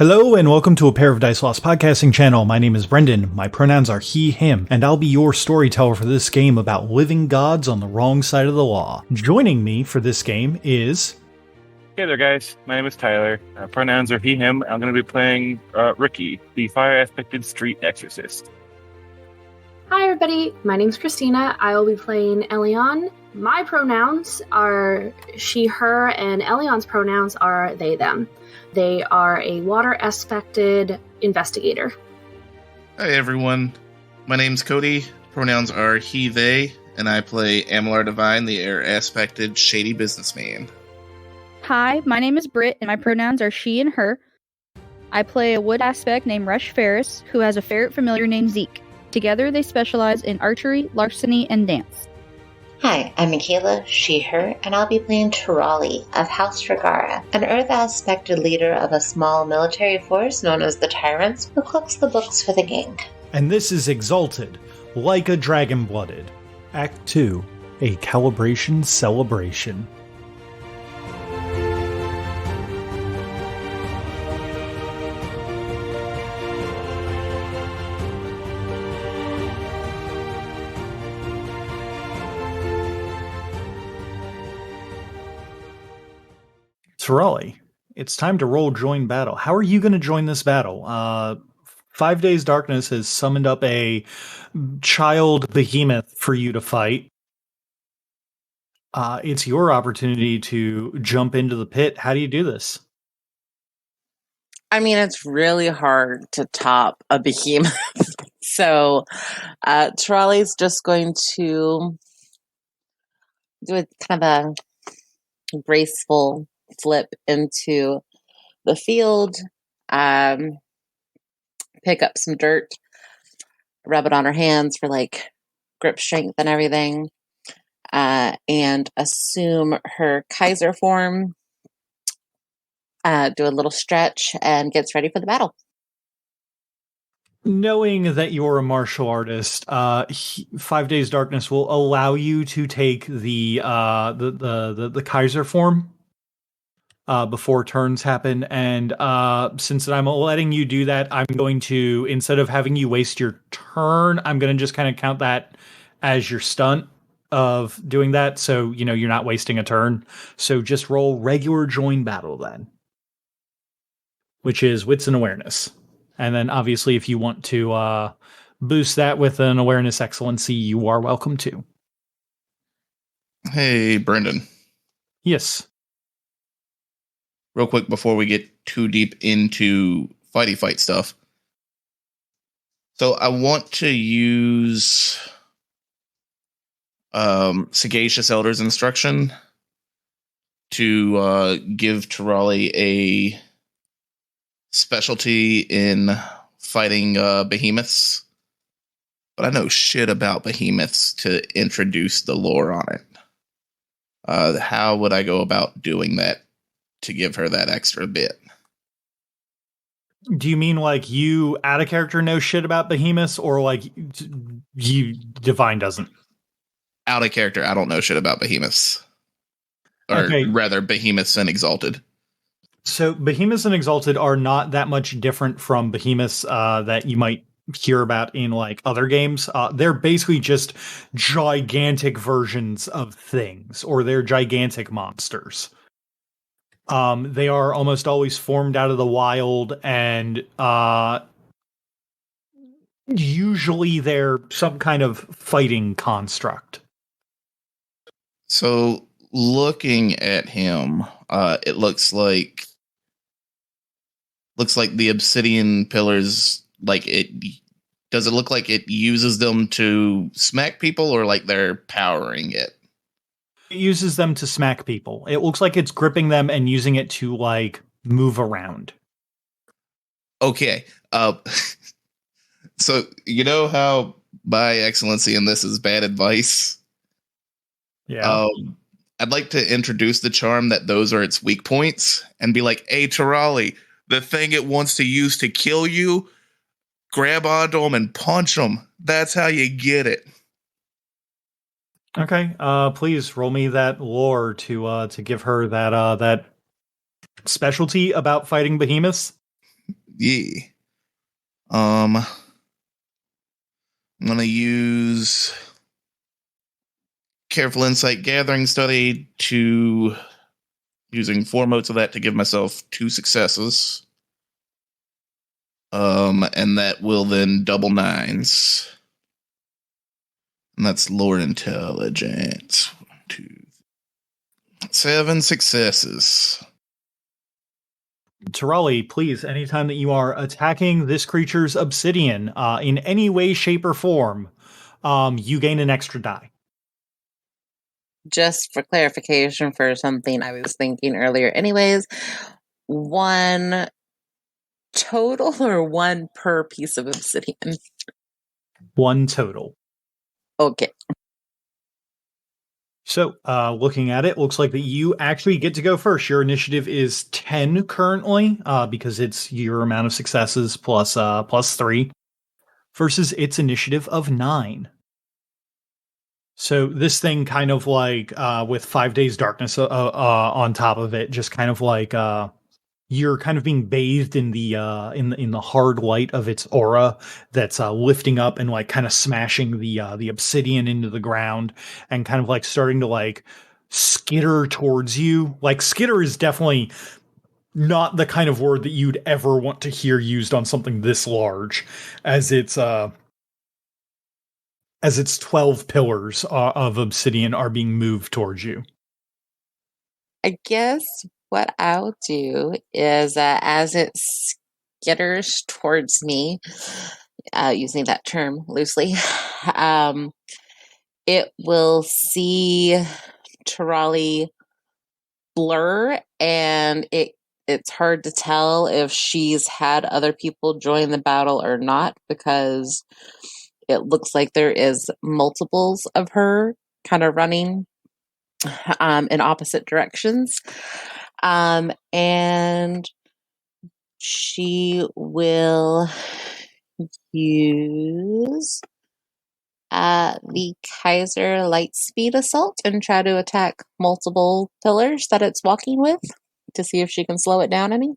Hello and welcome to A Pair of Dice Lost podcasting channel. My name is Brendan. My pronouns are he, him, and I'll be your storyteller for this game about living gods on the wrong side of the law. Joining me for this game is... Hey there, guys. My name is Tyler. Pronouns are he, him. I'm going to be playing Ricky, the fire-aspected street exorcist. Hi, everybody. My name's Christina. I will be playing Elion. My pronouns are she, her, and Elion's pronouns are they, them. They are a water-aspected investigator. Hi, everyone. My name's Cody. Pronouns are he, they, and I play Amalar Divine, the air-aspected shady businessman. Hi, my name is Britt, and my pronouns are she and her. I play a wood aspect named Rush Ferris, who has a ferret familiar named Zeke. Together, they specialize in archery, larceny, and dance. Hi, I'm Michaela, she, her, and I'll be playing Tirali of House Regara, an Earth-aspected leader of a small military force known as the Tyrants, who cooks the books for the gang. And this is Exalted, like a dragon-blooded. Act 2, a calibration celebration. Tirali, it's time to roll join battle. How are you going to join this battle? 5 Days Darkness has summoned up a child behemoth for you to fight. It's your opportunity to jump into the pit. How do you do this? I mean, it's really hard to top a behemoth. So Tirali's just going to do a kind of a graceful flip into the field, pick up some dirt, rub it on her hands for like grip strength and everything, and assume her Kaiser form, do a little stretch, and gets ready for the battle. Knowing that you're a martial artist, 5 Days Darkness will allow you to take the Kaiser form before turns happen, and since I'm letting you do that, I'm going to, instead of having you waste your turn, I'm going to just kind of count that as your stunt of doing that, so you know you're not wasting a turn. So just roll regular join battle then, which is wits and awareness, and then obviously if you want to boost that with an awareness excellency, you are welcome to. Hey, Brendan. Yes. Real quick before we get too deep into fighty fight stuff. So I want to use Sagacious Elder's instruction to give Tirali a specialty in fighting behemoths. But I know shit about behemoths to introduce the lore on it. How would I go about doing that to give her that extra bit? Do you mean like you out of character know shit about behemoths, or like you Divine doesn't? Out of character, I don't know shit about behemoths. Or rather, behemoths and Exalted. So behemoths and Exalted are not that much different from behemoths that you might hear about in like other games. They're basically just gigantic versions of things, or they're gigantic monsters. They are almost always formed out of the wild, and usually they're some kind of fighting construct. So looking at him, it looks like the obsidian pillars, like does it look like it uses them to smack people, or like they're powering it? It uses them to smack people. It looks like it's gripping them and using it to like move around. Okay. So you know how my excellency in this is bad advice? Yeah. I'd like to introduce the charm that those are its weak points and be like, hey, Tirali, the thing it wants to use to kill you, grab onto them and punch them. That's how you get it. Okay. Please roll me that lore to give her that specialty about fighting behemoths. Yeah. I'm gonna use careful insight gathering study to using 4 motes of that to give myself 2 successes. And that will then double 9s. And that's lore intelligence. 1, 2, 7 successes. Tirali, please, anytime that you are attacking this creature's obsidian in any way, shape, or form, you gain an extra die. Just for clarification for something I was thinking earlier. Anyways, 1 total or 1 per piece of obsidian? 1 total. Okay. So, looking at it, looks like that you actually get to go first. Your initiative is 10 currently, because it's your amount of successes plus 3, versus its initiative of 9. So this thing kind of like, with 5 days darkness on top of it, just kind of like you're kind of being bathed in the hard light of its aura that's lifting up and like kind of smashing the obsidian into the ground and kind of like starting to like skitter towards you. Like skitter is definitely not the kind of word that you'd ever want to hear used on something this large, as its 12 pillars of obsidian are being moved towards you. I guess what I'll do is as it skitters towards me, using that term loosely, it will see Tirali blur, and it's hard to tell if she's had other people join the battle or not, because it looks like there is multiples of her kind of running in opposite directions. And she will use the Kaiser Lightspeed Assault and try to attack multiple pillars that it's walking with to see if she can slow it down any.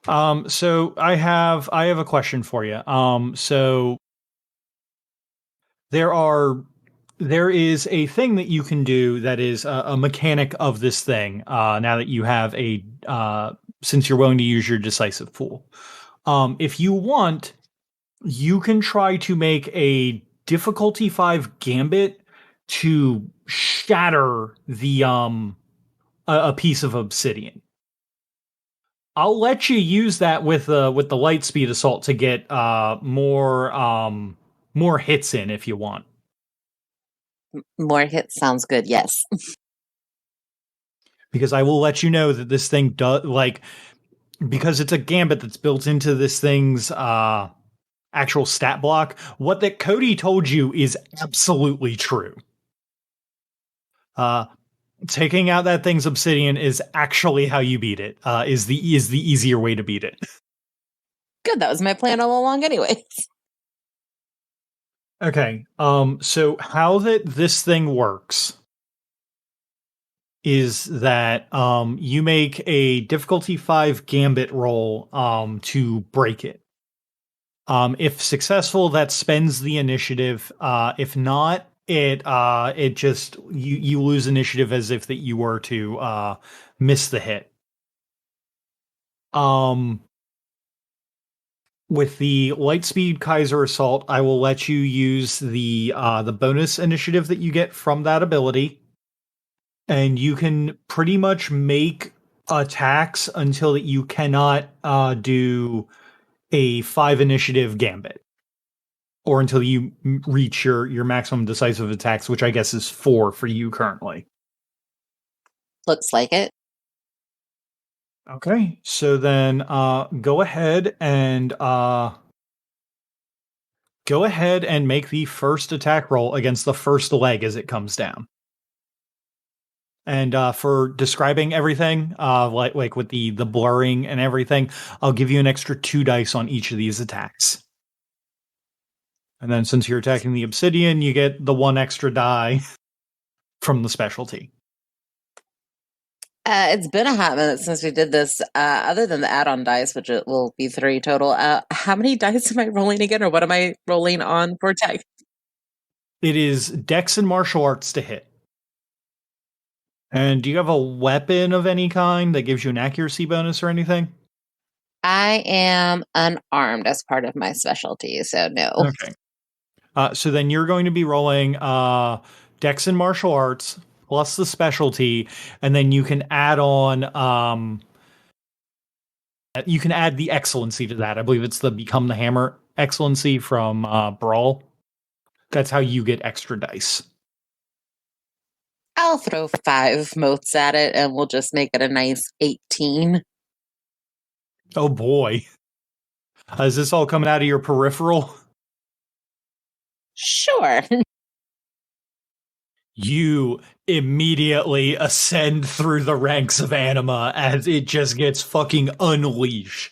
So I have a question for you. So there is a thing that you can do that is a mechanic of this thing. Now that you have since you're willing to use your decisive pool, if you want, you can try to make a difficulty 5 gambit to shatter the a piece of obsidian. I'll let you use that with the light speed assault to get more hits in if you want. More hits sounds good, yes. Because I will let you know that this thing does, like, because it's a gambit that's built into this thing's actual stat block, what that Cody told you is absolutely true. Taking out that thing's obsidian is actually how you beat it. Is the easier way to beat it. Good, that was my plan all along anyways. Okay, so how this thing works is that you make a difficulty 5 gambit roll to break it. If successful, that spends the initiative. If not, it just you lose initiative as if that you were to miss the hit. With the Lightspeed Kaiser Assault, I will let you use the bonus initiative that you get from that ability, and you can pretty much make attacks until that you cannot do a 5 initiative gambit, or until you reach your maximum decisive attacks, which I guess is 4 for you currently. Looks like it. Okay, so then go ahead and make the first attack roll against the first leg as it comes down. And for describing everything, like with the blurring and everything, I'll give you an extra 2 dice on each of these attacks. And then since you're attacking the obsidian, you get the 1 extra die from the specialty. It's been a hot minute since we did this. Other than the add-on dice, which it will be 3 total. How many dice am I rolling again, or what am I rolling on for tech? It is Dex and martial arts to hit. And do you have a weapon of any kind that gives you an accuracy bonus or anything? I am unarmed as part of my specialty, so no. Okay. So then you're going to be rolling Dex and martial arts plus the specialty, and then you can add on you can add the excellency to that. I believe it's the Become the Hammer excellency from Brawl. That's how you get extra dice. I'll throw 5 motes at it, and we'll just make it a nice 18. Oh boy. Is this all coming out of your peripheral? Sure. You immediately ascend through the ranks of anima as it just gets fucking unleashed.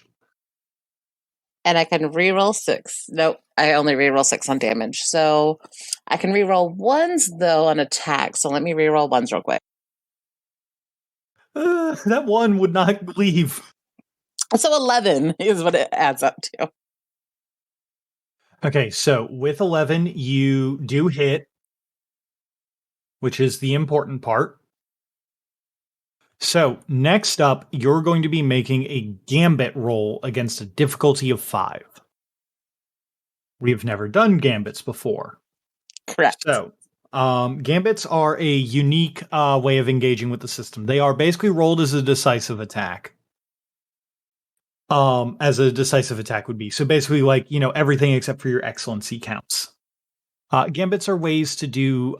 And I can reroll 6. Nope, I only reroll 6 on damage. So I can reroll 1s, though, on attack. So let me reroll 1s real quick. That one would not leave. So 11 is what it adds up to. Okay, so with 11, you do hit, which is the important part. So next up, you're going to be making a gambit roll against a difficulty of 5. We have never done gambits before. Correct. So gambits are a unique way of engaging with the system. They are basically rolled as a decisive attack. As a decisive attack would be. So basically, like, everything except for your excellency counts. Gambits are ways to do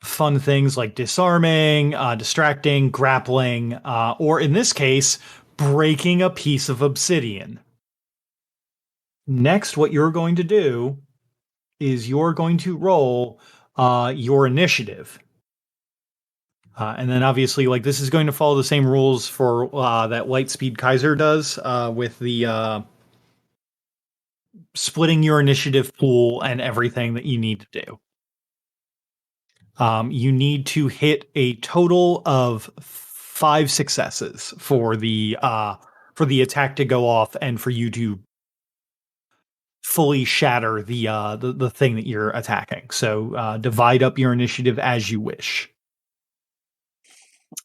fun things like disarming, distracting, grappling, or in this case, breaking a piece of obsidian. Next, what you're going to do is you're going to roll your initiative. And then obviously, like, this is going to follow the same rules for that Lightspeed Kaiser does with the splitting your initiative pool and everything that you need to do. You need to hit a total of 5 successes for the attack to go off and for you to fully shatter the thing that you're attacking. So divide up your initiative as you wish.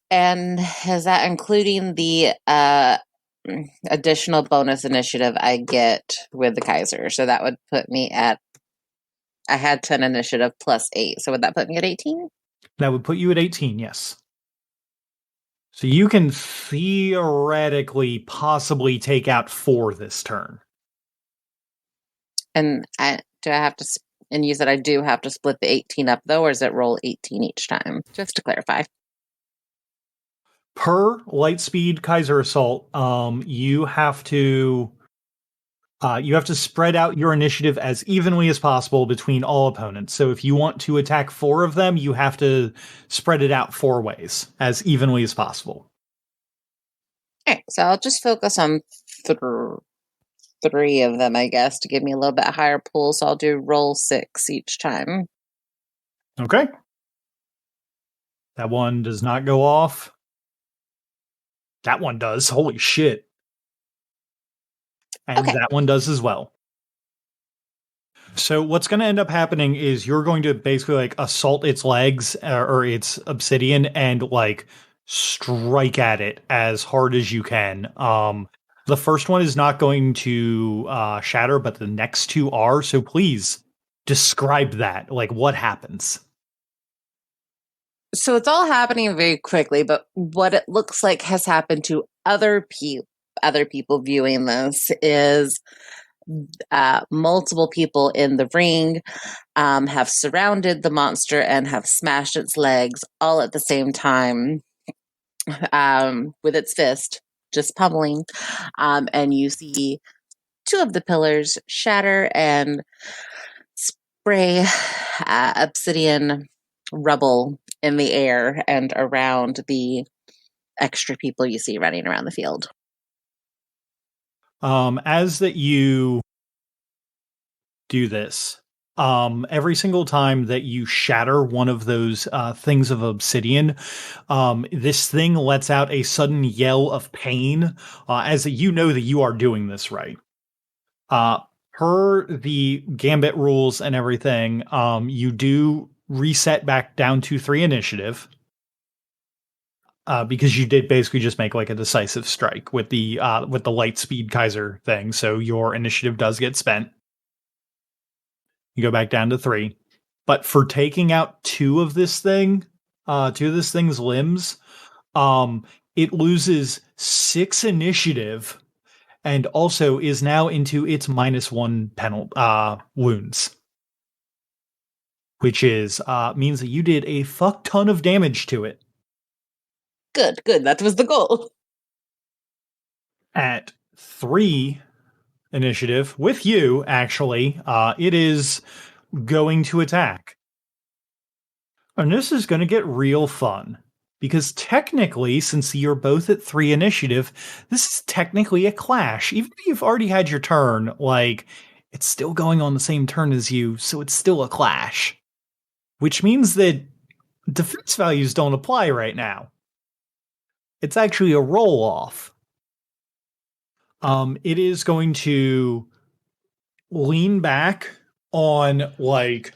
And is that including the additional bonus initiative I get with the Kaiser? So that would put me at, I had 10 initiative plus 8. So would that put me at 18? That would put you at 18, yes. So you can theoretically possibly take out 4 this turn. And do I have to, and you said I do have to split the 18 up though, or is it roll 18 each time? Just to clarify. Per Lightspeed Kaiser Assault, you have to spread out your initiative as evenly as possible between all opponents. So if you want to attack 4 of them, you have to spread it out 4 ways as evenly as possible. Okay, so I'll just focus on 3 of them, I guess, to give me a little bit higher pool. So I'll do roll 6 each time. Okay. That one does not go off. That one does. Holy shit. And Okay. that one does as well. So what's going to end up happening is you're going to basically like assault its legs or its obsidian and like strike at it as hard as you can. The first one is not going to shatter, but the next 2 are. So please describe that. Like, what happens? So it's all happening very quickly, but what it looks like has happened to other people viewing this is multiple people in the ring have surrounded the monster and have smashed its legs all at the same time with its fist, just pummeling. And you see 2 of the pillars shatter and spray obsidian rubble in the air and around the extra people you see running around the field. As that you do this, every single time that you shatter one of those things of obsidian, this thing lets out a sudden yell of pain, as you know that you are doing this right. Per the Gambit rules and everything, you do reset back down to 3 initiative. Because you did basically just make like a decisive strike with the light speed Kaiser thing, so your initiative does get spent. You go back down to 3. But for taking out 2 of this thing's limbs, it loses 6 initiative and also is now into its -1 wounds. Which is means that you did a fuck ton of damage to it. Good. That was the goal. At 3 initiative, with you, actually, it is going to attack. And this is going to get real fun. Because technically, since you're both at 3 initiative, this is technically a clash. Even if you've already had your turn, like, it's still going on the same turn as you, so it's still a clash. Which means that defense values don't apply right now. It's actually a roll-off. It is going to lean back on, like,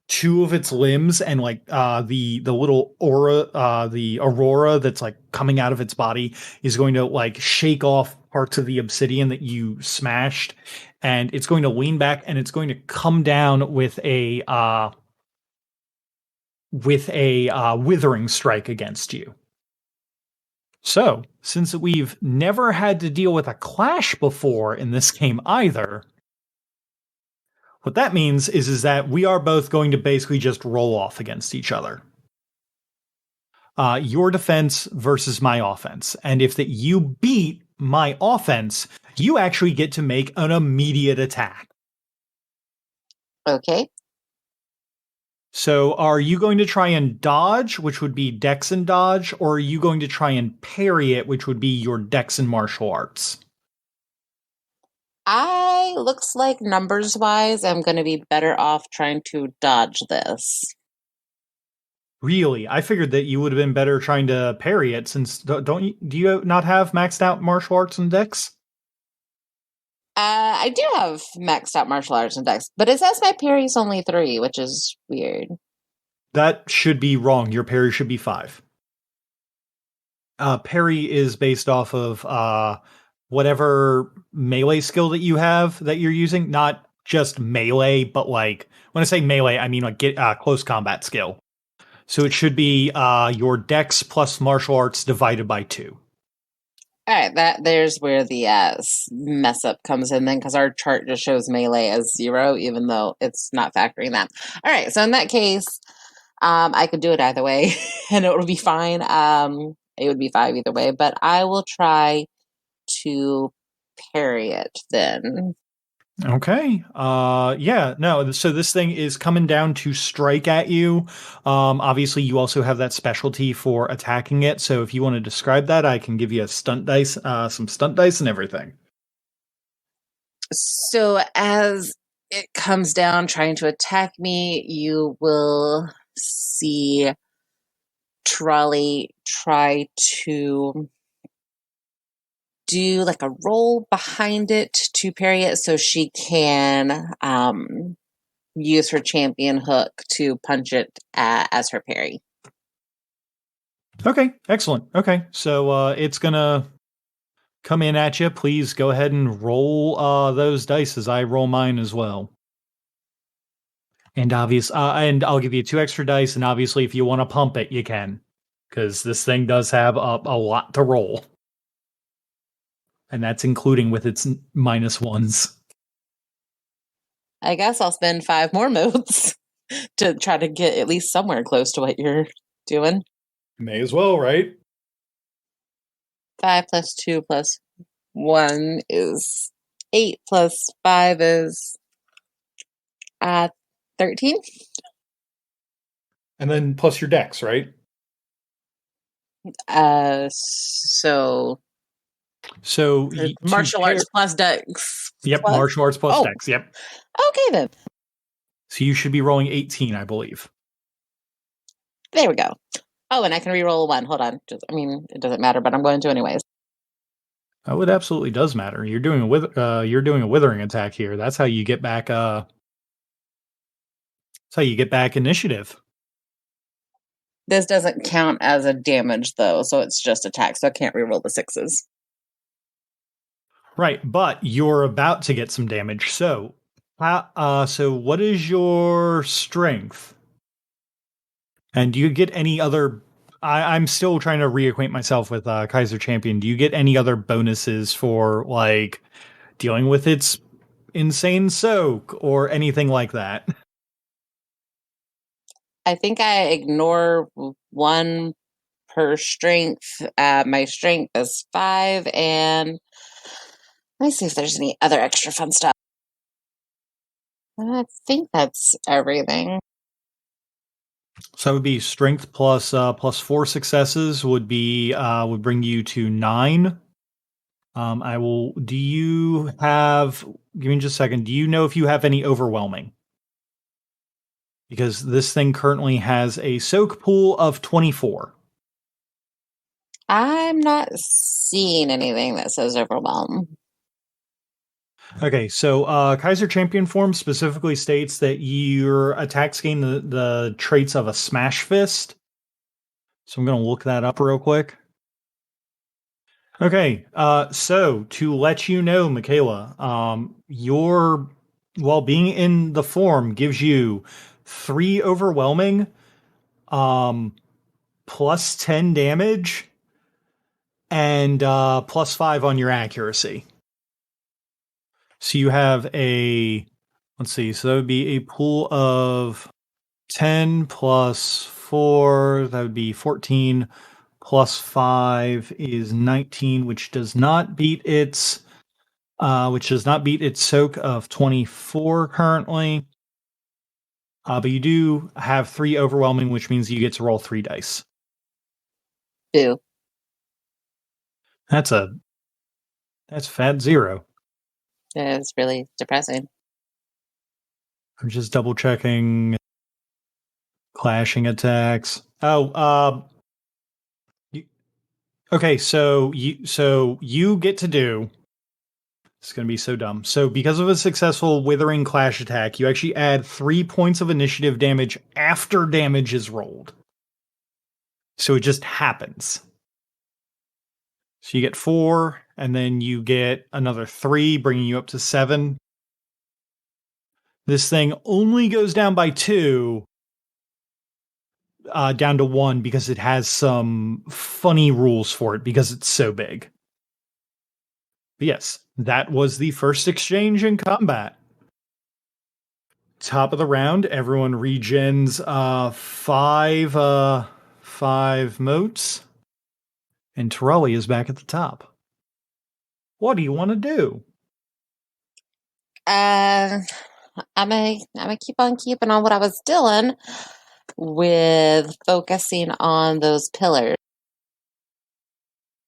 2 of its limbs and, like, the little aura, the aurora that's, like, coming out of its body is going to, like, shake off parts of the obsidian that you smashed, and it's going to lean back and it's going to come down with a withering strike against you. So, since we've never had to deal with a clash before in this game either, what that means is that we are both going to basically just roll off against each other. Your defense versus my offense. And if you beat my offense, you actually get to make an immediate attack. Okay. So are you going to try and dodge, which would be Dex and dodge, or are you going to try and parry it, which would be your Dex and martial arts? Looks like numbers wise, I'm going to be better off trying to dodge this. Really? I figured that you would have been better trying to parry it, since do you not have maxed out martial arts and Dex? I do have maxed out martial arts and Dex, but it says my parry's only 3, which is weird. That should be wrong. Your parry should be 5. Parry is based off of whatever melee skill that you have that you're using. Not just melee, but like when I say melee, I mean like get close combat skill. So it should be your Dex plus martial arts divided by 2. All right, there's where the mess up comes in then, because our chart just shows melee as 0, even though it's not factoring that. All right, so in that case, I could do it either way, and it would be fine. It would be 5 either way, but I will try to parry it then. Okay. Yeah, no, so this thing is coming down to strike at you. Obviously you also have that specialty for attacking it. So if you want to describe that, I can give you a stunt dice, some stunt dice and everything. So as it comes down trying to attack me, you will see Tirali try to do like a roll behind it to parry it so she can use her champion hook to punch it as her parry. Okay, excellent. Okay, so it's gonna come in at you. Please go ahead and roll those dice as I roll mine as well. And and I'll give you 2 extra dice, and obviously if you want to pump it, you can. Because this thing does have a lot to roll. And that's including with its -1s. I guess I'll spend 5 more modes to try to get at least somewhere close to what you're doing. May as well, right? 5 plus 2 plus 1 is 8 plus 5 is 13. And then plus your Dex, right? So martial arts plus Dex. Yep, martial arts plus Dex. Yep. Okay then. So you should be rolling 18, I believe. There we go. Oh, and I can re-roll a 1. Hold on. It doesn't matter, but I'm going to anyways. Oh, it absolutely does matter. You're doing a withering attack here. That's how you get back. That's how you get back initiative. This doesn't count as a damage, though, so it's just attack, so I can't re-roll the 6s. Right, but you're about to get some damage. So, so what is your strength? And do you get any other? I'm still trying to reacquaint myself with Kaiser Champion. Do you get any other bonuses for like dealing with its insane soak or anything like that? I think I ignore 1 per strength. My strength is 5, and let me see if there's any other extra fun stuff. I think that's everything. So that would be strength plus 4 successes would bring you to 9. I will. Do you have? Give me just a second. Do you know if you have any overwhelming? Because this thing currently has a soak pool of 24. I'm not seeing anything that says overwhelm. Okay, so Kaiser Champion form specifically states that your attacks gain the traits of a smash fist. So I'm going to look that up real quick. Okay, so to let you know, Michaela, your while being in the form gives you 3 overwhelming, plus 10 damage, and plus 5 on your accuracy. So you have let's see, so that would be a pool of 10 plus 4, that would be 14, plus 5 is 19, which does not beat its soak of 24 currently. But you do have 3 overwhelming, which means you get to roll 3 dice. Boo. That's fat 0. It's really depressing. I'm just double checking clashing attacks. Okay, so you get to do. It's going to be so dumb. So because of a successful withering clash attack, you actually add 3 points of initiative damage after damage is rolled. So it just happens. So you get 4, and then you get another 3, bringing you up to 7. This thing only goes down by 2, down to 1, because it has some funny rules for it because it's so big. But yes, that was the first exchange in combat. Top of the round, everyone regens 5 motes, and Tirali is back at the top. What do you want to do? I'm gonna keep on keeping on what I was doing with focusing on those pillars.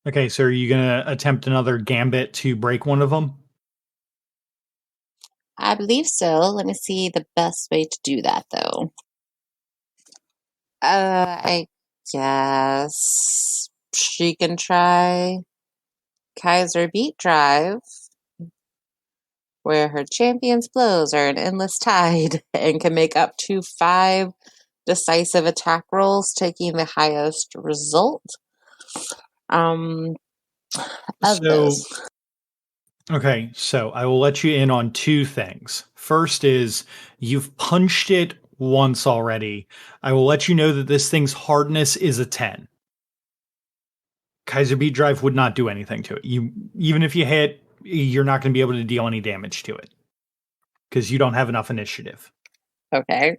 Okay, so are you going to attempt another gambit to break one of them? I believe so. Let me see the best way to do that, though. I guess she can try Kaiser Beat Drive, where her champion's blows are an endless tide and can make up to 5 decisive attack rolls, taking the highest result. Okay, so I will let you in on 2 things. First is you've punched it once already. I will let you know that this thing's hardness is a 10. Kaiser Beat Drive would not do anything to it. Even if you hit, you're not going to be able to deal any damage to it because you don't have enough initiative. Okay.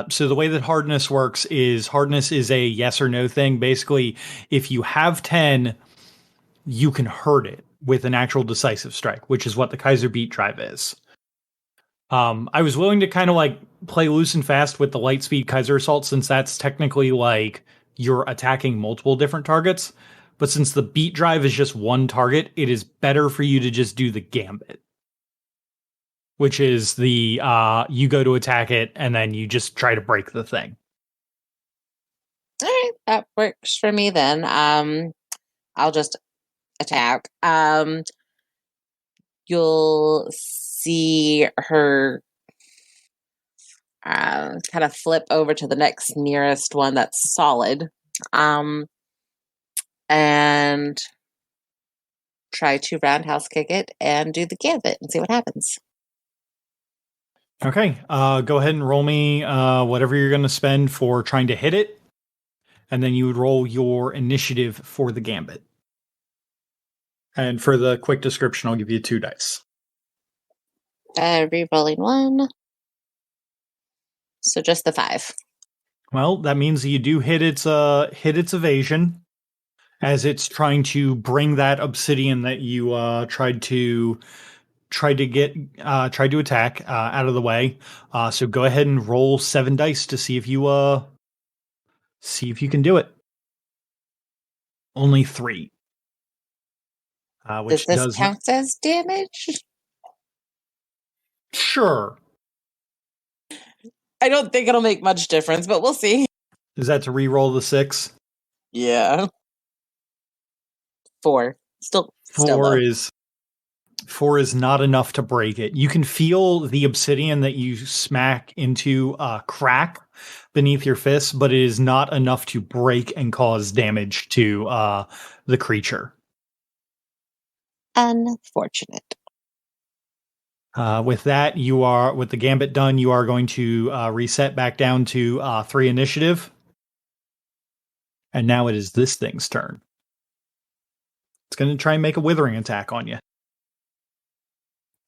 So the way that hardness works is hardness is a yes or no thing. Basically, if you have 10, you can hurt it with an actual decisive strike, which is what the Kaiser Beat Drive is. I was willing to kind of like play loose and fast with the light speed Kaiser Assault, since that's technically like you're attacking multiple different targets. But since the Beat Drive is just one target, it is better for you to just do the Gambit. which is the you go to attack it and then you just try to break the thing. All right, that works for me then. I'll just attack. You'll see her kind of flip over to the next nearest one that's solid, and try to roundhouse kick it and do the gambit and see what happens. Okay, go ahead and roll me whatever you're going to spend for trying to hit it, and then you would roll your initiative for the gambit. And for the quick description, I'll give you 2 dice. Re-rolling 1. So just the 5. Well, that means you do hit its evasion as it's trying to bring that obsidian that you tried to attack out of the way. So go ahead and roll 7 dice to see if you can do it. Only 3. Which Does this count as damage? Sure. I don't think it'll make much difference, but we'll see. Is that to re-roll the 6? Yeah. 4. Still 4 is not enough to break it. You can feel the obsidian that you smack into crack beneath your fist, but it is not enough to break and cause damage to the creature. Unfortunate. With that, with the gambit done, you are going to reset back down to 3 initiative. And now it is this thing's turn. It's going to try and make a withering attack on you.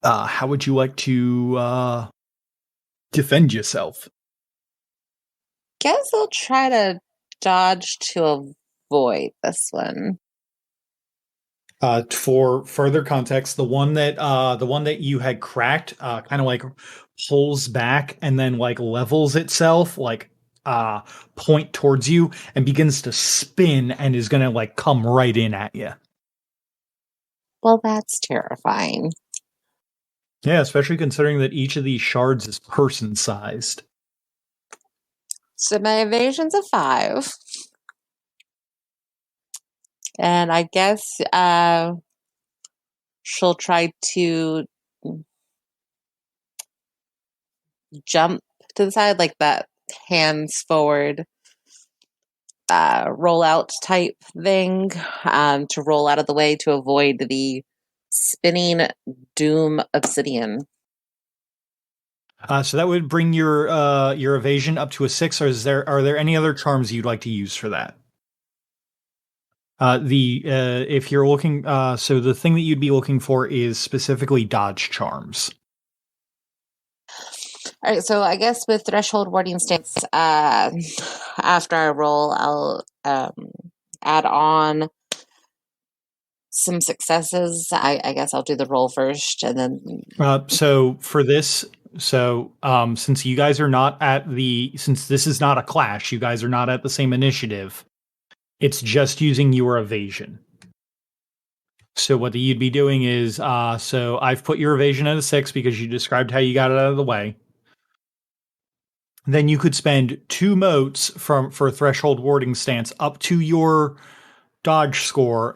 How would you like to defend yourself? Guess I'll try to dodge to avoid this one. For further context, the one that you had cracked, kind of like pulls back and then like levels itself, like point towards you and begins to spin and is going to like come right in at you. Well, that's terrifying. Yeah, especially considering that each of these shards is person-sized. So my evasion's a 5. And I guess she'll try to jump to the side, like that hands forward roll out type thing, to roll out of the way to avoid the spinning doom obsidian. So that would bring your evasion up to a 6. Or are there any other charms you'd like to use for that? If you're looking, so the thing that you'd be looking for is specifically dodge charms. All right, so I guess with threshold warding stance, after I roll, I'll add on some successes. I guess I'll do the roll first, and then. So for this, since you guys are not since this is not a clash, you guys are not at the same initiative. It's just using your evasion. So what you'd be doing is, so I've put your evasion at a 6 because you described how you got it out of the way. Then you could spend 2 motes for threshold warding stance up to your dodge score,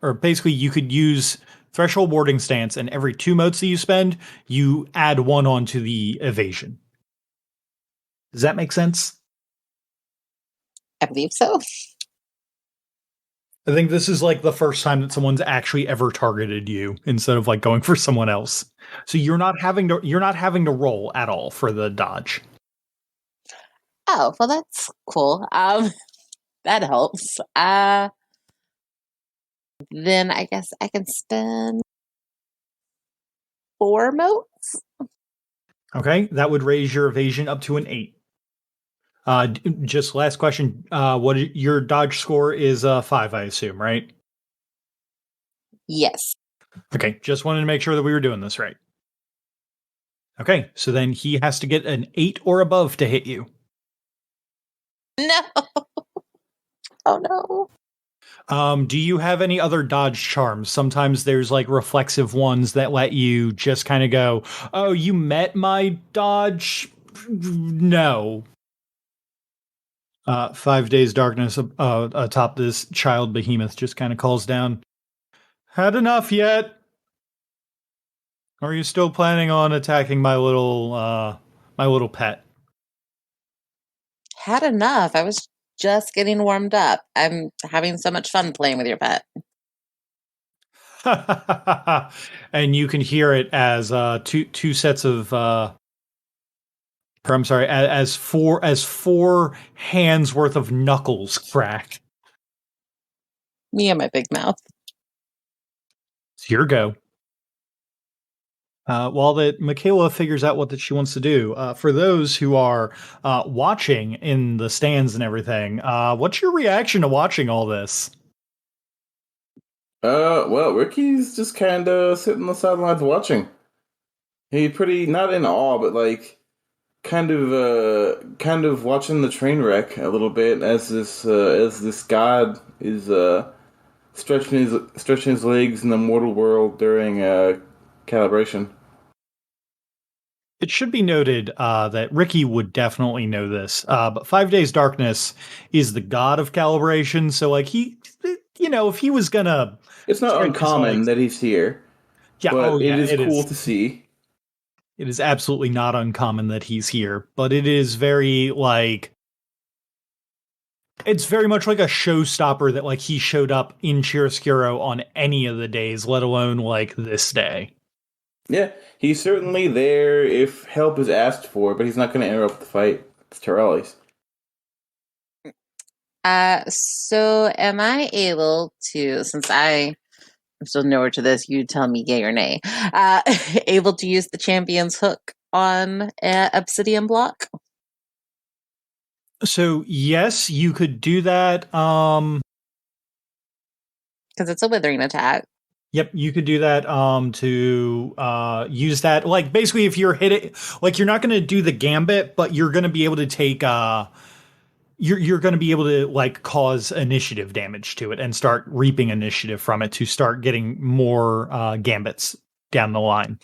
or basically you could use threshold warding stance, and every 2 motes that you spend, you add 1 onto the evasion. Does that make sense? I believe so. I think this is like the first time that someone's actually ever targeted you instead of like going for someone else. So you're not having to roll at all for the dodge. Oh, well, that's cool. That helps. Then I guess I can spend 4 motes. Okay, that would raise your evasion up to an 8. Just last question. What your dodge score is 5, I assume, right? Yes. Okay, just wanted to make sure that we were doing this right. Okay, so then he has to get an 8 or above to hit you. No. Oh no. Do you have any other dodge charms? Sometimes there's like reflexive ones that let you just kind of go, oh, you met my dodge? No. 5 days darkness atop this child behemoth just kind of calls down. Had enough yet? Or are you still planning on attacking my little pet? Had enough. I was just getting warmed up. I'm having so much fun playing with your pet. And you can hear it as two sets of or I'm sorry, as four hands worth of knuckles crack. Me and my big mouth. Here go. While that Michaela figures out what she wants to do, for those who are watching in the stands and everything, what's your reaction to watching all this? Well, Ricky's just kind of sitting on the sidelines watching. He's pretty not in awe, but like kind of watching the train wreck a little bit as this god is stretching his legs in the mortal world during calibration. It should be noted that Ricky would definitely know this, but 5 Days Darkness is the god of calibration, so like he, if he was gonna... It's not uncommon that he's here, but it is cool to see. It is absolutely not uncommon that he's here, but it is very, like... It's very much like a showstopper that, like, he showed up in Chiaroscuro on any of the days, let alone, like, this day. Yeah, he's certainly there if help is asked for, but he's not going to interrupt the fight. It's Tirali's. So am I able to, since I'm still newer to this, you tell me yay or nay, able to use the champion's hook on obsidian block? So, yes, you could do that. Because it's a withering attack. Yep, you could do that to use that. Like, basically, if you're hitting... Like, you're not going to do the gambit, but you're going to be able to take... You're going to be able to, like, cause initiative damage to it and start reaping initiative from it to start getting more gambits down the line.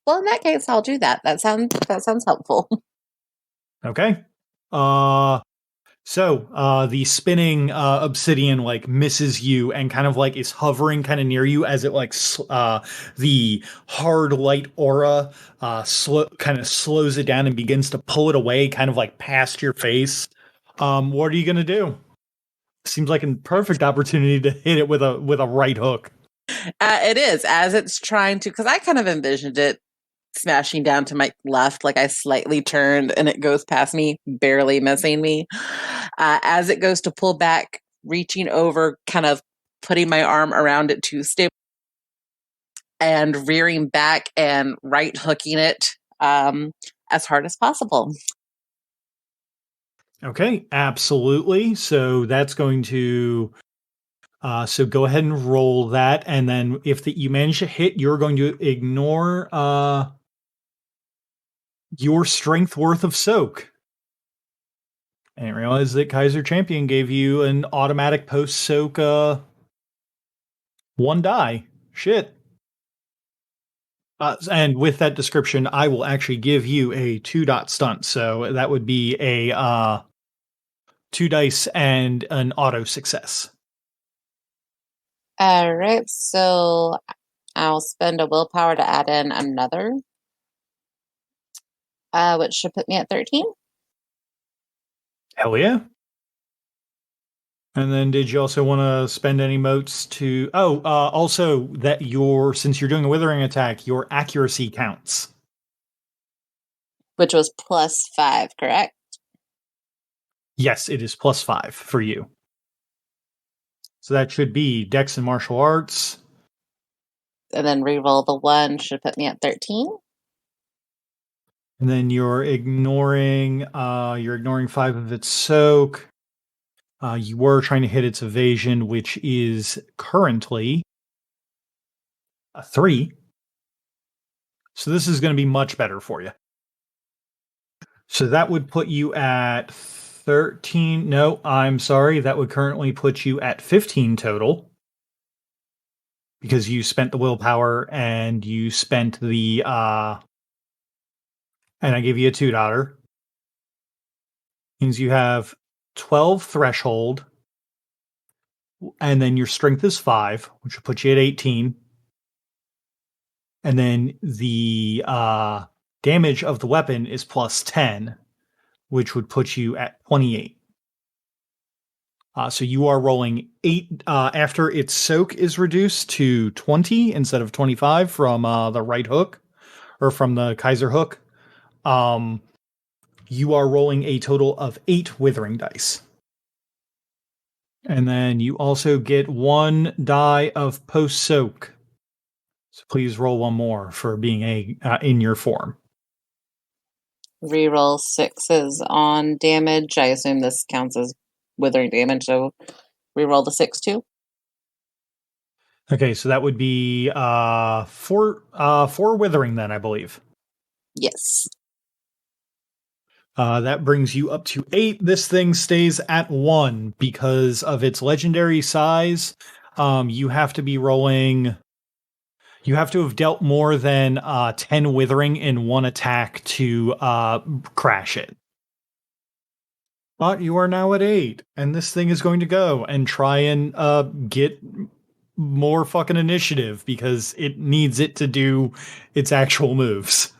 Well, in that case, I'll do that. That sounds helpful. Okay. So the spinning obsidian like misses you and kind of like is hovering kind of near you as it like the hard light aura kind of slows it down and begins to pull it away kind of like past your face. What are you gonna do? Seems like a perfect opportunity to hit it with a right hook. It is, as it's trying to, because I kind of envisioned it smashing down to my left, like I slightly turned and it goes past me, barely missing me. As it goes to pull back, reaching over, kind of putting my arm around it to stay and rearing back and right hooking it as hard as possible. Okay, absolutely. So that's going to... so go ahead and roll that, and then if you manage to hit, you're going to ignore your strength worth of soak. I didn't realize that Kaiser Champion gave you an automatic post-soak 1 die. Shit. And with that description, I will actually give you a 2-dot stunt. So that would be a 2 dice and an auto success. All right, so I'll spend a willpower to add in another, which should put me at 13. Hell yeah. And then did you also want to spend any motes to... also that since you're doing a withering attack, your accuracy counts. Which was +5, correct? Yes, it is +5 for you. So that should be Dex and Martial Arts. And then reroll the 1 should put me at 13. And then you're ignoring 5 of its soak. You were trying to hit its evasion, which is currently a 3. So this is going to be much better for you. So that would put you at 13. No, I'm sorry. That would currently put you at 15 total. Because you spent the willpower and you spent the and I gave you a $2. Means you have 12 threshold, and then your strength is 5, which will put you at 18. And then the damage of the weapon is plus 10, which would put you at 28. So you are rolling 8 after its soak is reduced to 20 instead of 25 from the right hook or from the Kaiser hook. You are rolling a total of 8 withering dice. And then you also get 1 die of post soak. So please roll 1 more for being in your form. Reroll 6s on damage. I assume this counts as withering damage, so reroll the 6 too. Okay, so that would be 4 withering then, I believe. Yes. That brings you up to 8. This thing stays at 1 because of its legendary size. You have to be rolling. You have to have dealt more than 10 withering in one attack to crash it. But you are now at 8, and this thing is going to go and try and get more fucking initiative because it needs it to do its actual moves.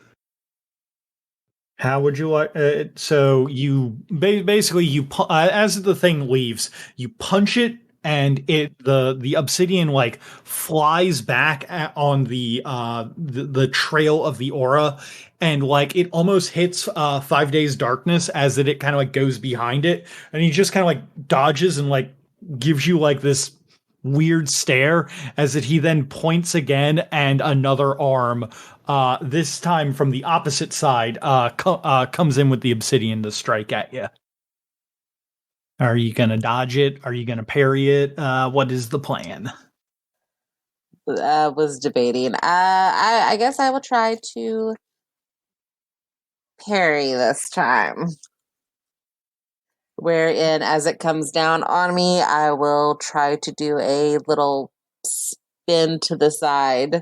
How would you like? So you basically as the thing leaves, you punch it, and the obsidian like flies back on the trail of the aura, and like it almost hits 5 days darkness as it kind of like goes behind it, and he just kind of like dodges and like gives you like this weird stare as he then points again, and another arm, this time from the opposite side, comes in with the obsidian to strike at you. Are you going to dodge it? Are you going to parry it? What is the plan? Was debating. I guess I will try to parry this time. Wherein, as it comes down on me, I will try to do a little spin to the side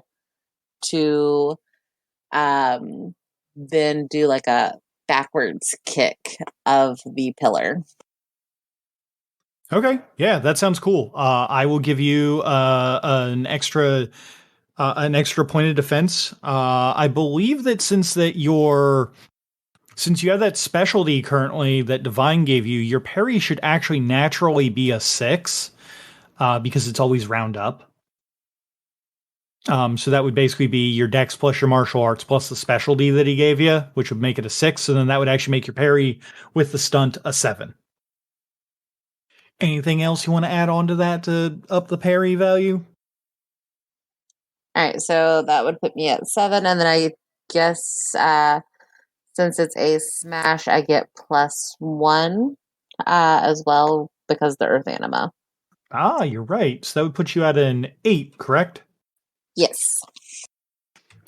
to then do like a backwards kick of the pillar. Okay, yeah, that sounds cool. I will give you an extra point of defense. I believe that since you have that specialty currently that Divine gave you, your parry should actually naturally be a 6, because it's always round up. So that would basically be your dex plus your martial arts plus the specialty that he gave you, which would make it a 6, and then that would actually make your parry with the stunt a 7. Anything else you want to add on to that to up the parry value? All right, so that would put me at 7, and then I guess since it's a smash, I get +1 as well because the earth anima. Ah, you're right. So that would put you at an 8, correct? Yes.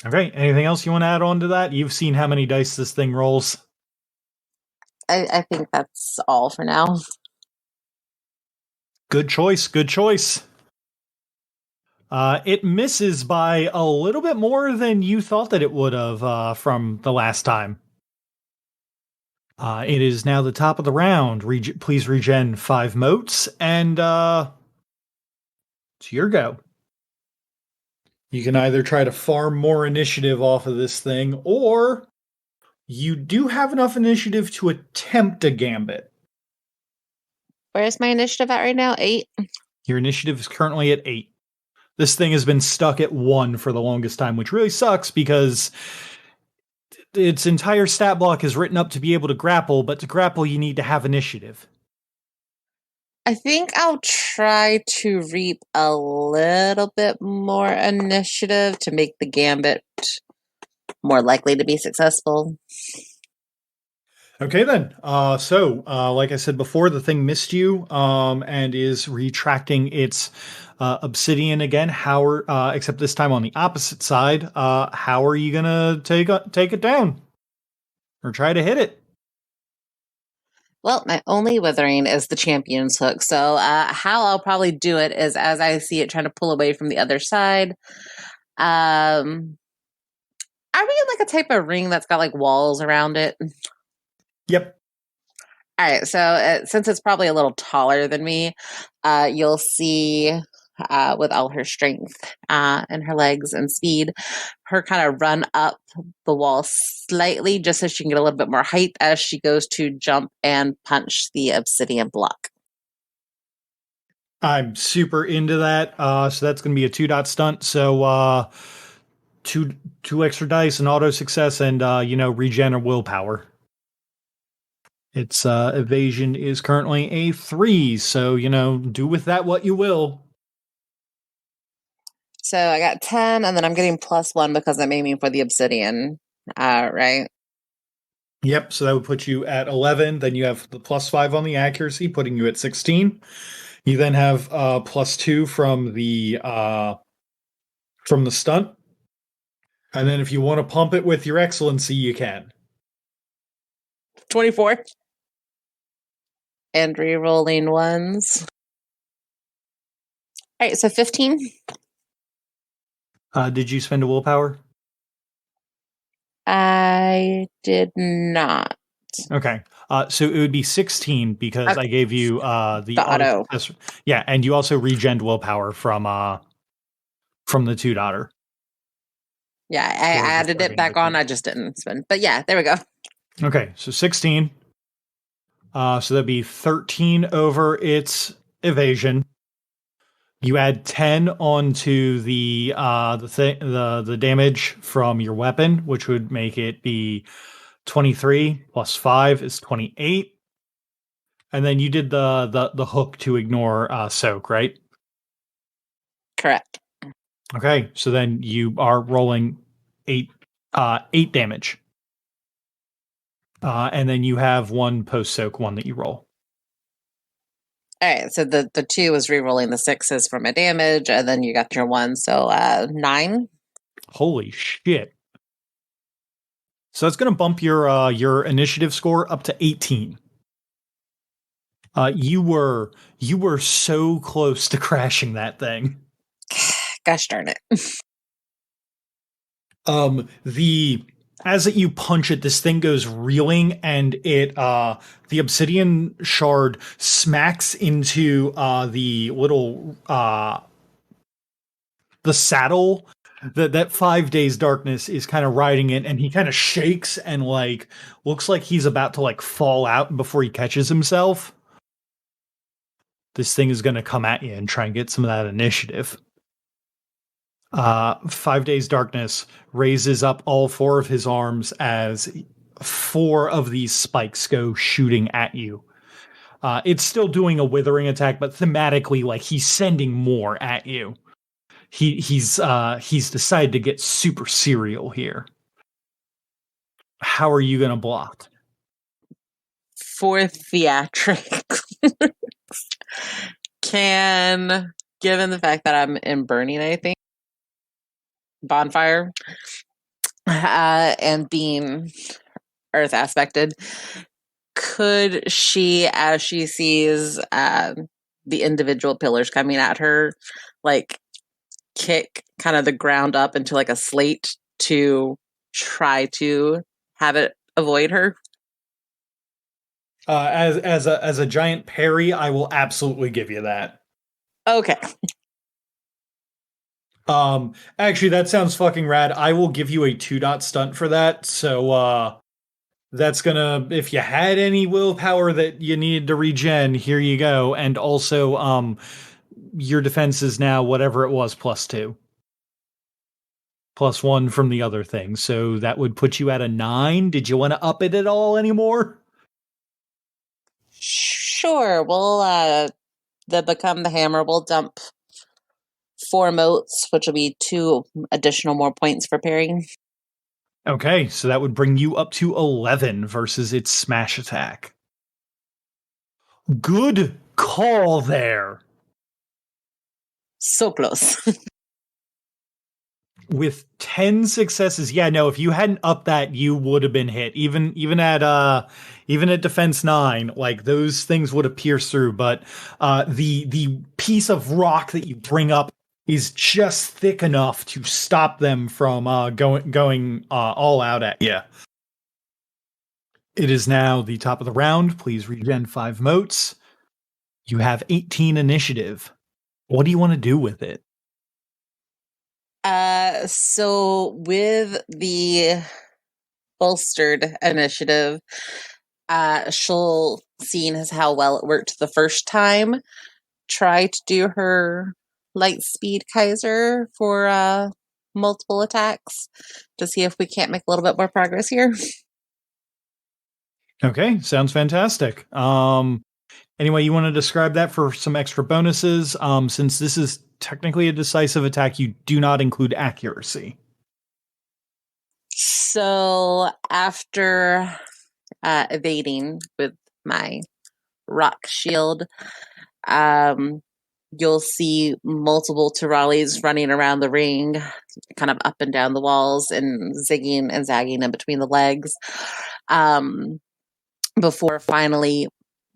Okay. Anything else you want to add on to that? You've seen how many dice this thing rolls. I think that's all for now. Good choice. Good choice. It misses by a little bit more than you thought that it would have from the last time. It is now the top of the round. Please regen 5 motes, and it's your go. You can either try to farm more initiative off of this thing, or you do have enough initiative to attempt a gambit. Where's my initiative at right now? 8? Your initiative is currently at 8. This thing has been stuck at 1 for the longest time, which really sucks because its entire stat block is written up to be able to grapple, but to grapple you need to have initiative. I think I'll try to reap a little bit more initiative to make the gambit more likely to be successful. Okay, then. So, like I said before, the thing missed you and is retracting its obsidian again. Except this time on the opposite side. How are you going to take it down? Or try to hit it? Well, my only withering is the champion's hook. So how I'll probably do it is as I see it trying to pull away from the other side. Are we in like a type of ring that's got like walls around it? Yep. All right. So since it's probably a little taller than me, you'll see with all her strength and her legs and speed, her kind of run up the wall slightly just so she can get a little bit more height as she goes to jump and punch the obsidian block. I'm super into that. So that's going to be a 2-dot stunt. So two extra dice, an auto success, and regen or willpower. Its evasion is currently a 3, so do with that what you will. So I got 10, and then I'm getting +1 because I'm aiming for the obsidian, right? Yep, so that would put you at 11. Then you have the +5 on the accuracy, putting you at 16. You then have +2 from the stunt. And then if you want to pump it with your excellency, you can. 24. And re-rolling ones. All right, so 15. Did you spend a willpower? I did not. Okay. So it would be 16 because I gave you the auto. Yeah, and you also regened willpower from the 2-dotter. Yeah, I added it back on. I just didn't spend. But yeah, there we go. Okay, so 16. So that'd be 13 over its evasion. You add 10 onto the damage from your weapon, which would make it be 23 plus 5 is 28. And then you did the hook to ignore soak, right? Correct. Okay, so then you are rolling 8 damage. And then you have one post soak one that you roll. All right, so the 2 is re-rolling the 6s for my damage, and then you got your 1, so 9. Holy shit. So that's going to bump your initiative score up to 18. You were so close to crashing that thing. Gosh darn it. As you punch it, this thing goes reeling, and the obsidian shard smacks into the little the saddle that 5 days darkness is kind of riding it, and he kind of shakes and looks like he's about to fall out before he catches himself. This thing is going to come at you and try and get some of that initiative. 5 days darkness raises up all 4 of his arms as 4 of these spikes go shooting at you. It's still doing a withering attack, but thematically, he's sending more at you. He's decided to get super serial here. How are you going to block? For theatrics, given the fact that I'm in burning, I think, bonfire, and being earth aspected, could she, as she sees the individual pillars coming at her, kick kind of the ground up into a slate to try to have it avoid her? As a giant parry, I will absolutely give you that. Okay. Actually, that sounds fucking rad. I will give you a 2-dot stunt for that. So, that's gonna, if you had any willpower that you needed to regen, here you go. And also, your defense is now whatever it was, +2. +1 from the other thing. So that would put you at a 9. Did you want to up it at all anymore? Sure. We'll, become the hammer. We'll dump 4 motes, which will be 2 additional more points for parrying. Okay, so that would bring you up to 11 versus its smash attack. Good call there. So close. With 10 successes. Yeah, no, if you hadn't upped that, you would have been hit. Even at defense 9, like those things would have pierced through, but the piece of rock that you bring up is just thick enough to stop them from going all out at you. It is now the top of the round. Please regen 5 motes. You have 18 initiative. What do you want to do with it? So with the bolstered initiative, she'll, seeing as how well it worked the first time, try to do her light speed Kaiser for multiple attacks to see if we can't make a little bit more progress here. Okay, sounds fantastic. Anyway, you want to describe that for some extra bonuses? Since this is technically a decisive attack, you do not include accuracy. So after evading with my rock shield, you'll see multiple Tiralis running around the ring, kind of up and down the walls and zigging and zagging in between the legs, before finally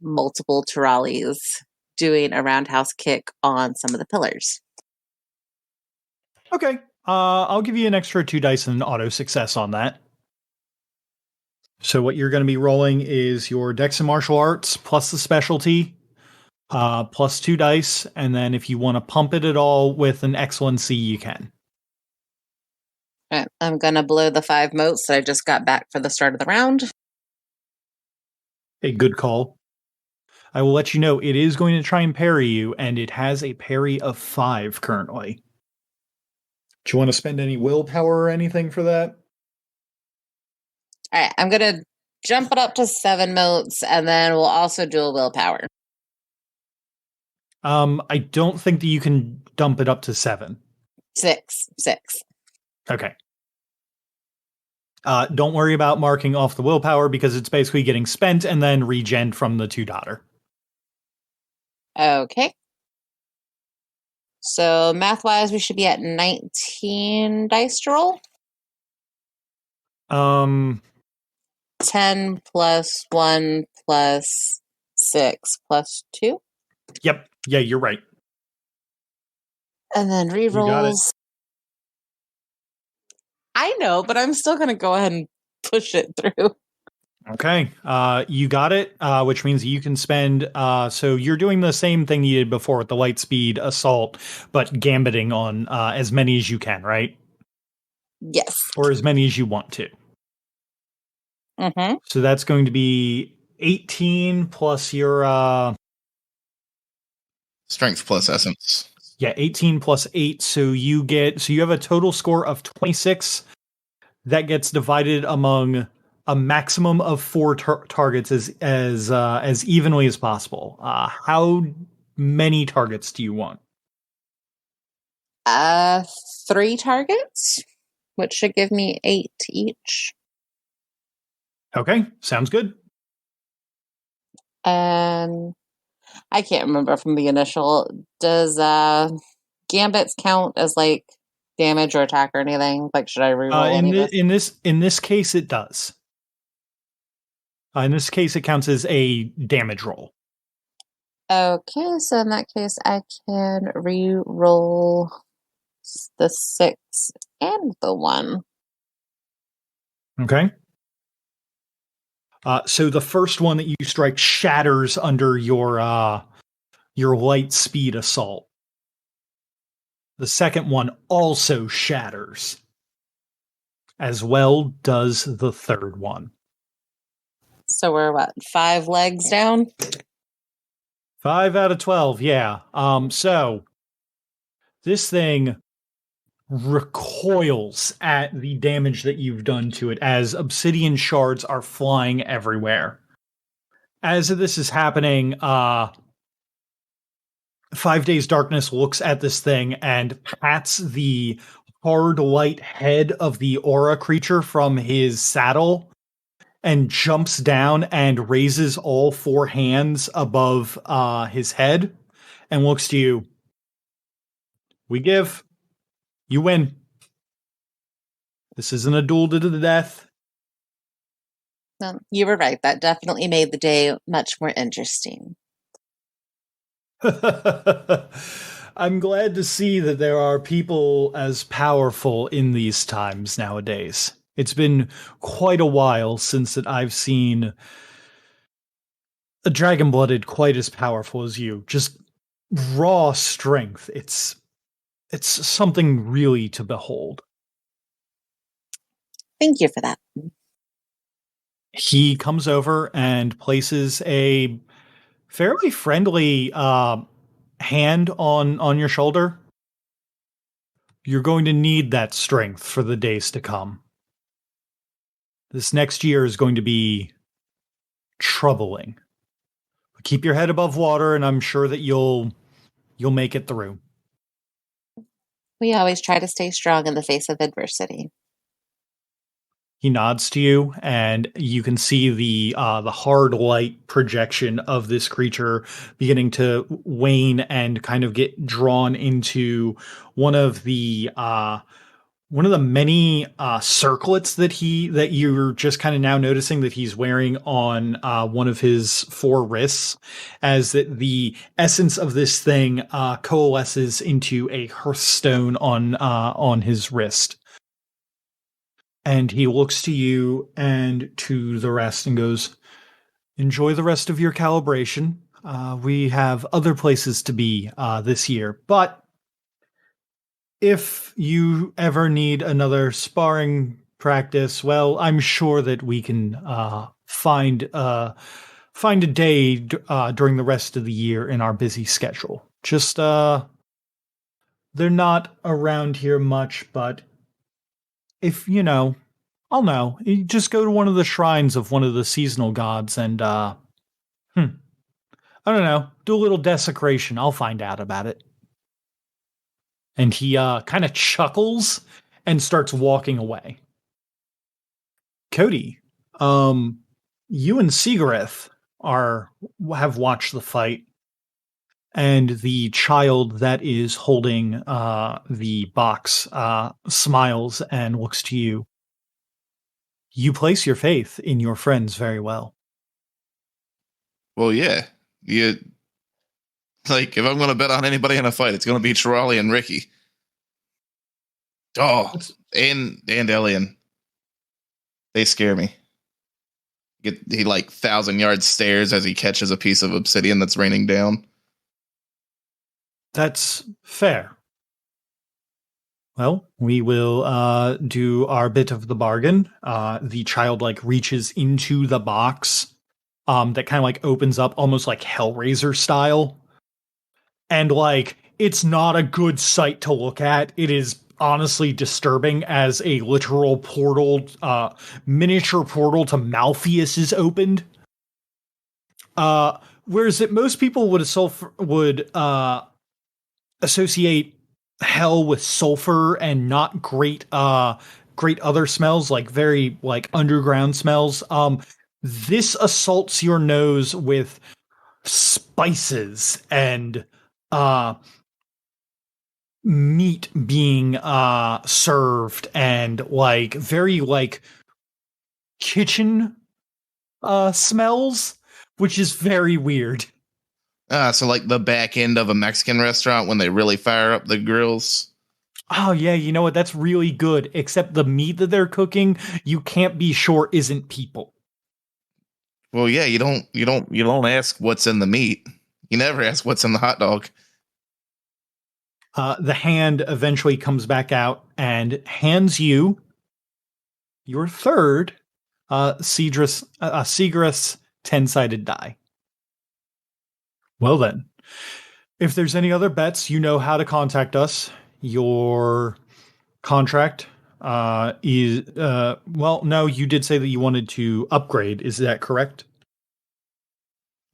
multiple Tiralis doing a roundhouse kick on some of the pillars. Okay. I'll give you an extra 2 dice and an auto success on that. So what you're going to be rolling is your Dex and Martial Arts plus the specialty, plus 2 dice, and then if you want to pump it at all with an Excellency, you can. All right, I'm going to blow the 5 motes that I just got back for the start of the round. A good call. I will let you know it is going to try and parry you, and it has a parry of 5 currently. Do you want to spend any willpower or anything for that? All right, I'm going to jump it up to 7 motes, and then we'll also do a willpower. I don't think that you can dump it up to 7. 6. Okay. Don't worry about marking off the willpower because it's basically getting spent and then regen from the 2-daughter. Okay. So math-wise, we should be at 19 dice to roll. 10 plus 1 plus 6 plus 2. Yep. Yeah, you're right. And then rerolls. I know, but I'm still going to go ahead and push it through. Okay. You got it, which means you can spend... so you're doing the same thing you did before with the light speed assault, but gambiting on as many as you can, right? Yes. Or as many as you want to. Mm-hmm. So that's going to be 18 plus your... Strength plus essence. Yeah, 18 plus 8. So you have a total score of 26. That gets divided among a maximum of 4 targets as evenly as possible. How many targets do you want? 3 targets, which should give me 8 each. Okay, sounds good. I can't remember from the initial. Does gambits count as like damage or attack or anything? Like, should I reroll any of this? In this case, it does. In this case, it counts as a damage roll. Okay, so in that case, I can re-roll the 6 and the 1. Okay. So the first one that you strike shatters under your light speed assault. The second one also shatters. As well does the third one. So we're what, 5 legs down? 5 out of 12, yeah. So this thing recoils at the damage that you've done to it as obsidian shards are flying everywhere. As this is happening, 5 Days Darkness looks at this thing and pats the hard light head of the aura creature from his saddle and jumps down and raises all 4 hands above his head and looks to you. We give. You win. This isn't a duel to the death. No, you were right. That definitely made the day much more interesting. I'm glad to see that there are people as powerful in these times nowadays. It's been quite a while since that I've seen a dragon-blooded quite as powerful as you. Just raw strength. It's something really to behold. Thank you for that. He comes over and places a fairly friendly hand on your shoulder. You're going to need that strength for the days to come. This next year is going to be troubling. But keep your head above water, and I'm sure that you'll make it through. We always try to stay strong in the face of adversity. He nods to you, and you can see the hard light projection of this creature beginning to wane and kind of get drawn into one of the many circlets that you're just kind of now noticing that he's wearing on one of his 4 wrists, as that the essence of this thing coalesces into a hearthstone on his wrist. And he looks to you and to the rest and goes, "Enjoy the rest of your calibration. We have other places to be this year. But if you ever need another sparring practice, well, I'm sure that we can find a day during the rest of the year in our busy schedule. Just, they're not around here much, but if, I'll know. You just go to one of the shrines of one of the seasonal gods and, I don't know, do a little desecration. I'll find out about it." And he kind of chuckles and starts walking away. Cody, you and Sigareth have watched the fight. And the child that is holding the box smiles and looks to you. You place your faith in your friends very well. Well, yeah. If I'm going to bet on anybody in a fight, it's going to be Tirali and Ricky. Oh, and Elian. They scare me. He 1,000-yard stares as he catches a piece of obsidian that's raining down. That's fair. Well, we will do our bit of the bargain. The child reaches into the box that kind of opens up almost like Hellraiser style. And it's not a good sight to look at. It is honestly disturbing as a literal portal, miniature portal to Malpheus is opened. Whereas most people would associate hell with sulfur and not great other smells, very underground smells. This assaults your nose with spices and meat being served and very kitchen smells, which is very weird. So the back end of a Mexican restaurant when they really fire up the grills. Oh yeah, you know what? That's really good. Except the meat that they're cooking, you can't be sure isn't people. Well, yeah, you don't ask what's in the meat. You never ask what's in the hot dog. The hand eventually comes back out and hands you your third Sigareth's 10-sided die. Well then, if there's any other bets, you know how to contact us. Your contract is, no, you did say that you wanted to upgrade. Is that correct?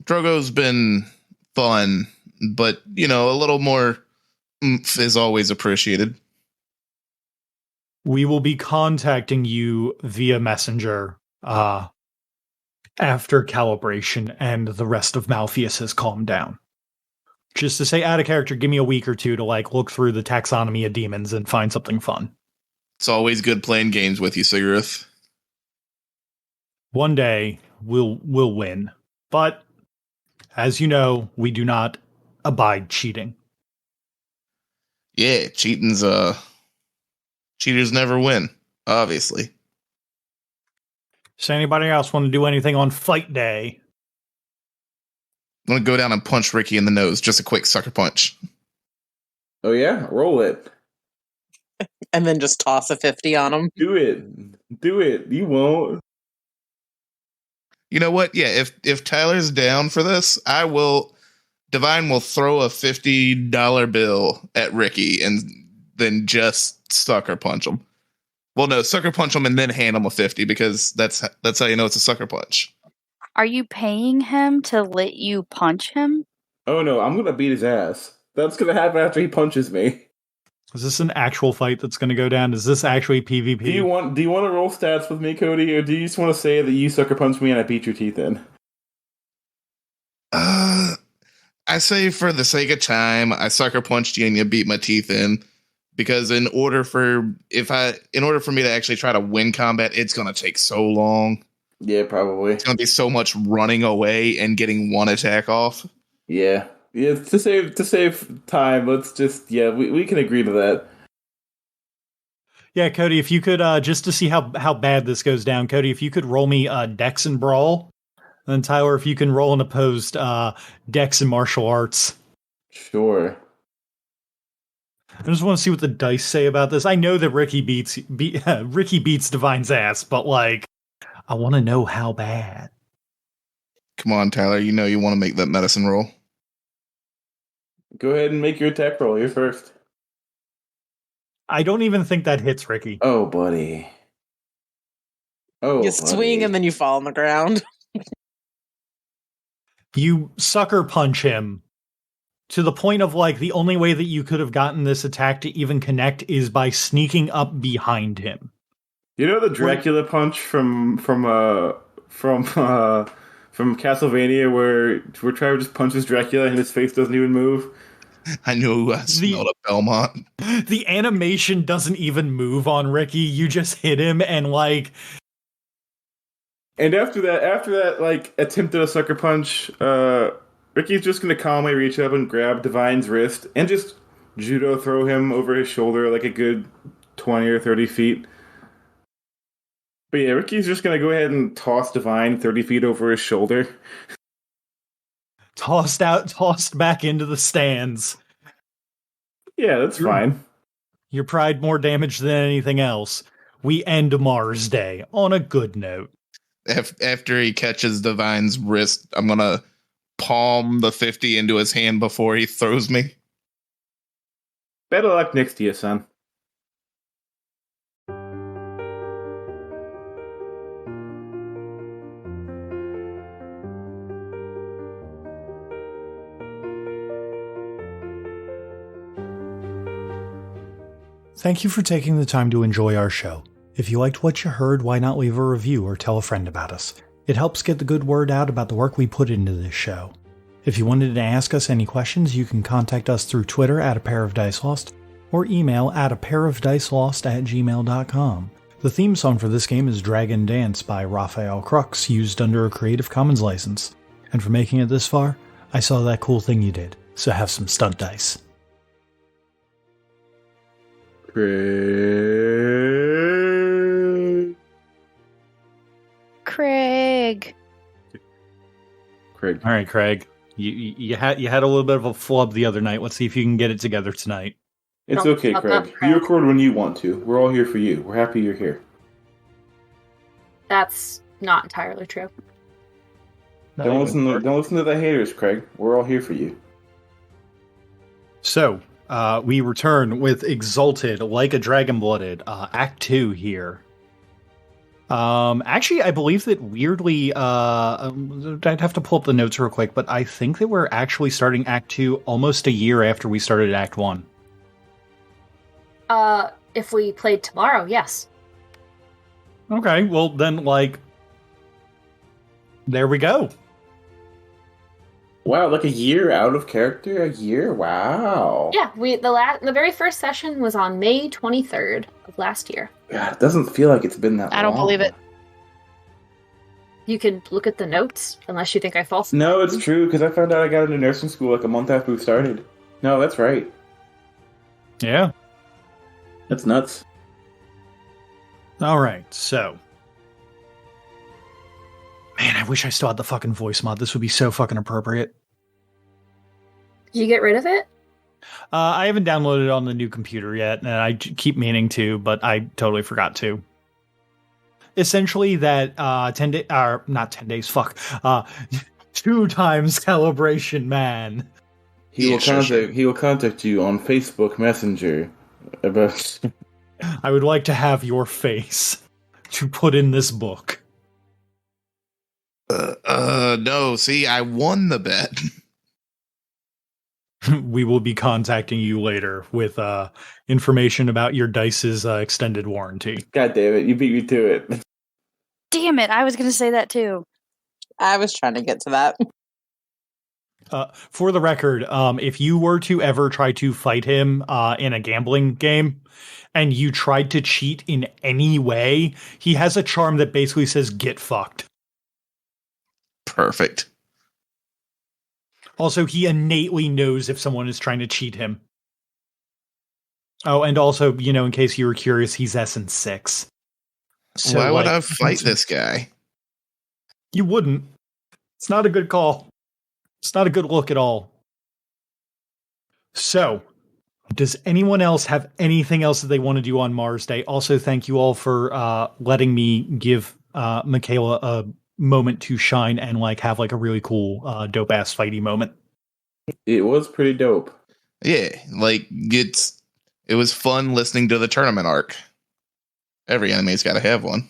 Drogo's been fun, but, a little more oomph is always appreciated. We will be contacting you via messenger after calibration and the rest of Malpheus has calmed down. Just to say, out of character, give me a week or two to look through the taxonomy of demons and find something fun. It's always good playing games with you, Sigurith. One day we'll win. But as you know, we do not abide cheating. Yeah, cheating's cheaters never win, obviously. Does anybody else want to do anything on fight day? I'm gonna go down and punch Ricky in the nose. Just a quick sucker punch. Oh yeah, roll it. And then just toss a 50 on him. Do it. You won't. You know what? Yeah, if Tyler's down for this, Divine will throw a $50 bill at Ricky and then just sucker punch him. Well, no, sucker punch him and then hand him a 50 because that's how you know it's a sucker punch. Are you paying him to let you punch him? Oh no, I'm gonna beat his ass. That's gonna happen after he punches me. Is this an actual fight that's going to go down? Is this actually PvP? Do you want to roll stats with me, Cody, or do you just want to say that you sucker punched me and I beat your teeth in? I say for the sake of time, I sucker punched you and you beat my teeth in. Because in order for me to actually try to win combat, it's gonna take so long. Yeah, probably. It's gonna be so much running away and getting one attack off. Yeah. To save time, let's just we can agree to that. Yeah, Cody, if you could just to see how bad this goes down, Cody, if you could roll me Dex and Brawl, and then Tyler, if you can roll an opposed Dex and Martial Arts. Sure. I just want to see what the dice say about this. I know that Ricky beats Divine's ass, but like, I want to know how bad. Come on, Tyler. You know you want to make that medicine roll. Go ahead and make your attack roll. You're first. I don't even think that hits, Ricky. Oh, buddy. You swing and then you fall on the ground. You sucker punch him to the point of like the only way that you could have gotten this attack to even connect is by sneaking up behind him. You know the Dracula punch from Castlevania where Trevor just punches Dracula and his face doesn't even move? I knew I smelled a Belmont. The animation doesn't even move on Ricky. You just hit him and like. And after that, like attempt at a sucker punch, Ricky's just gonna calmly reach up and grab Divine's wrist and just judo throw him over his shoulder like a good 20 or 30 feet. But yeah, Ricky's just gonna go ahead and toss Divine 30 feet over his shoulder. Tossed back into the stands. Yeah, that's fine. Your pride more damage than anything else. We end Mars Day on a good note. After he catches Divine's wrist, I'm gonna palm the 50 into his hand before he throws me. Better luck next to you, son. Thank you for taking the time to enjoy our show. If you liked what you heard, why not leave a review or tell a friend about us? It helps get the good word out about the work we put into this show. If you wanted to ask us any questions, you can contact us through Twitter at apairofdicelost or email at apairofdicelost@gmail.com. The theme song for this game is Dragon Dance by Raphael Crux, used under a Creative Commons license. And for making it this far, I saw that cool thing you did, so have some stunt dice. Craig. All right, Craig. You had a little bit of a flub the other night. Let's see if you can get it together tonight. It's okay, Craig. You record when you want to. We're all here for you. We're happy you're here. That's not entirely true. Don't listen to the haters, Craig. We're all here for you. So, we return with Exalted, like a Dragon-Blooded, Act 2 here. Actually, I believe that weirdly, I'd have to pull up the notes real quick, but I think that we're actually starting Act 2 almost a year after we started Act 1. If we played tomorrow, yes. Okay, well then, like, there we go. Wow, like a year out of character? A year? Wow. Yeah, the very first session was on May 23rd of last year. God, it doesn't feel like it's been that long. I don't believe it. You can look at the notes, unless you think I falsified. No, it's true, because I found out I got into nursing school like a month after we started. No, that's right. Yeah. That's nuts. All right, so. Man, I wish I still had the fucking voice mod. This would be so fucking appropriate. Did you get rid of it? I haven't downloaded it on the new computer yet, and I keep meaning to, but I totally forgot to. Essentially, that 10 days, not 10 days, fuck, 2 times calibration man. He will contact you on Facebook Messenger about. I would like to have your face to put in this book. No, see, I won the bet. We will be contacting you later with information about your Dice's extended warranty. God damn it, you beat me to it. Damn it, I was going to say that too. I was trying to get to that. For the record, if you were to ever try to fight him in a gambling game and you tried to cheat in any way, he has a charm that basically says, get fucked. Perfect. Also, he innately knows if someone is trying to cheat him. Oh, and also, in case you were curious, he's Essence 6. So, why would I fight this guy? You wouldn't. It's not a good call. It's not a good look at all. So, does anyone else have anything else that they want to do on Mars Day? Also, thank you all for letting me give Michaela a moment to shine and have a really cool dope ass fighty moment. It was pretty dope. Yeah, it was fun listening to the tournament arc. Every anime's got to have one.